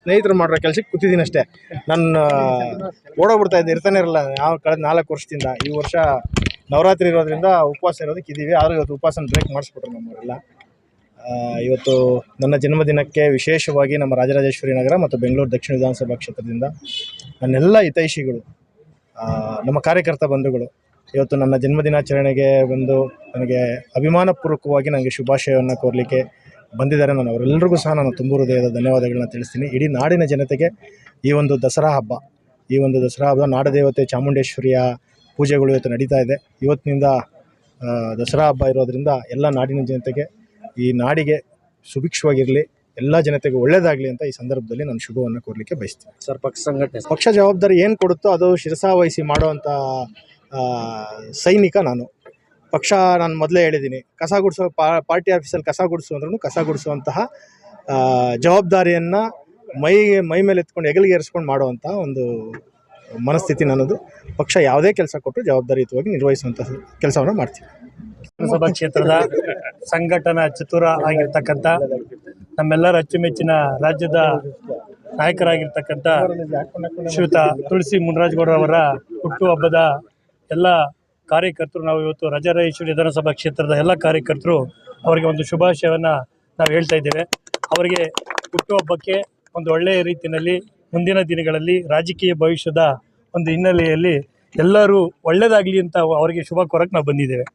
ಸ್ನೇಹಿತರು ಮಾಡಿರೋ ಕೆಲಸಕ್ಕೆ ಕೂತಿದ್ದೀನಿ ಅಷ್ಟೇ. ನಾನು ಓಡೋಗ್ಬಿಡ್ತಾ ಇದ್ದೆ, ಇರ್ತಾನೆ ಇರಲ್ಲ. ನಾವು ಕಳೆದ 4 ವರ್ಷದಿಂದ ಈ ವರ್ಷ ನವರಾತ್ರಿ ಇರೋದ್ರಿಂದ ಉಪವಾಸ ಇರೋದಕ್ಕೆ ಇದ್ದೀವಿ. ಆದರೆ ಇವತ್ತು ಉಪವಾಸನ ಬ್ರೇಕ್ ಮಾಡಿಸ್ಬಿಟ್ರು ನಮ್ಮವರೆಲ್ಲ. ಇವತ್ತು ನನ್ನ ಜನ್ಮದಿನಕ್ಕೆ ವಿಶೇಷವಾಗಿ ನಮ್ಮ ರಾಜರಾಜೇಶ್ವರಿ ನಗರ ಮತ್ತು ಬೆಂಗಳೂರು ದಕ್ಷಿಣ ವಿಧಾನಸಭಾ ಕ್ಷೇತ್ರದಿಂದ ನನ್ನೆಲ್ಲ ಹಿತೈಷಿಗಳು, ನಮ್ಮ ಕಾರ್ಯಕರ್ತ ಬಂಧುಗಳು ಇವತ್ತು ನನ್ನ ಜನ್ಮದಿನಾಚರಣೆಗೆ ಬಂದು ನನಗೆ ಅಭಿಮಾನಪೂರ್ವಕವಾಗಿ ನನಗೆ ಶುಭಾಶಯವನ್ನು ಕೋರಲಿಕ್ಕೆ ಬಂದಿದ್ದಾರೆ. ನಾನು ಅವರೆಲ್ಲರಿಗೂ ಸಹ ನಾನು ತುಂಬ ಹೃದಯದ ಧನ್ಯವಾದಗಳನ್ನ ತಿಳಿಸ್ತೀನಿ. ಇಡೀ ನಾಡಿನ ಜನತೆಗೆ ಈ ಒಂದು ದಸರಾ ಹಬ್ಬ ನಾಡದೇವತೆ ಚಾಮುಂಡೇಶ್ವರಿಯ ಪೂಜೆಗಳು ಇವತ್ತು ನಡೀತಾ ಇದೆ. ಇವತ್ತಿನಿಂದ ದಸರಾ ಹಬ್ಬ ಇರೋದರಿಂದ ಎಲ್ಲ ನಾಡಿನ ಜನತೆಗೆ, ಈ ನಾಡಿಗೆ ಸುಭಿಕ್ಷವಾಗಿರಲಿ, ಎಲ್ಲ ಜನತೆಗೆ ಒಳ್ಳೆಯದಾಗಲಿ ಅಂತ ಈ ಸಂದರ್ಭದಲ್ಲಿ ನಾನು ಶುಭವನ್ನು ಕೋರಲಿಕ್ಕೆ ಬಯಸ್ತೀನಿ. ಸರ್, ಪಕ್ಷ ಸಂಘಟನೆ, ಪಕ್ಷ ಜವಾಬ್ದಾರಿ ಏನು ಕೊಡುತ್ತೋ ಅದು ಶಿರಸಾವಹಿಸಿ ಮಾಡುವಂಥ ಸೈನಿಕ ನಾನು. ಪಕ್ಷ ನಾನು ಮೊದಲೇ ಹೇಳಿದ್ದೀನಿ, ಕಸ ಗುಡಿಸೋ ಪಾರ್ಟಿ ಆಫೀಸಲ್ಲಿ ಕಸ ಗುಡಿಸು ಅಂದ್ರೂ ಕಸ ಗುಡಿಸುವಂತಹ ಜವಾಬ್ದಾರಿಯನ್ನು ಮೈ ಮೇಲೆ ಎತ್ಕೊಂಡು ಹೆಗಲಿಗೆ ಏರಿಸ್ಕೊಂಡು ಮಾಡುವಂಥ ಒಂದು ಮನಸ್ಥಿತಿ ನನ್ನದು. ಪಕ್ಷ ಯಾವುದೇ ಕೆಲಸ ಕೊಟ್ಟರು ಜವಾಬ್ದಾರಿಯುತವಾಗಿ ನಿರ್ವಹಿಸುವಂಥ ಕೆಲಸವನ್ನು ಮಾಡ್ತೀವಿ. ವಿಧಾನಸಭಾ ಕ್ಷೇತ್ರದ ಸಂಘಟನಾ ಚತುರ ಆಗಿರ್ತಕ್ಕಂಥ ನಮ್ಮೆಲ್ಲರ ಅಚ್ಚುಮೆಚ್ಚಿನ ರಾಜ್ಯದ ನಾಯಕರಾಗಿರ್ತಕ್ಕಂಥ ಶ್ರೀಯುತ ತುಳಸಿ ಮುನರಾಜಗೌಡರವರ ಹುಟ್ಟುಹಬ್ಬದ ಎಲ್ಲ ಕಾರ್ಯಕರ್ತರು, ನಾವು ಇವತ್ತು ರಾಜರಾಜೇಶ್ವರಿ ವಿಧಾನಸಭಾ ಕ್ಷೇತ್ರದ ಎಲ್ಲ ಕಾರ್ಯಕರ್ತರು ಅವರಿಗೆ ಒಂದು ಶುಭಾಶಯವನ್ನು ನಾವು ಹೇಳ್ತಾ ಇದ್ದೇವೆ. ಅವರಿಗೆ ಹುಟ್ಟುಹಬ್ಬಕ್ಕೆ ಒಂದು ಒಳ್ಳೆಯ ರೀತಿಯಲ್ಲಿ ಮುಂದಿನ ದಿನಗಳಲ್ಲಿ ರಾಜಕೀಯ ಭವಿಷ್ಯದ ಒಂದು ಹಿನ್ನೆಲೆಯಲ್ಲಿ ಎಲ್ಲರೂ ಒಳ್ಳೆಯದಾಗಲಿ ಅಂತ ಅವರಿಗೆ ಶುಭ ಕೋರಕ್ಕೆ ನಾವು ಬಂದಿದ್ದೇವೆ.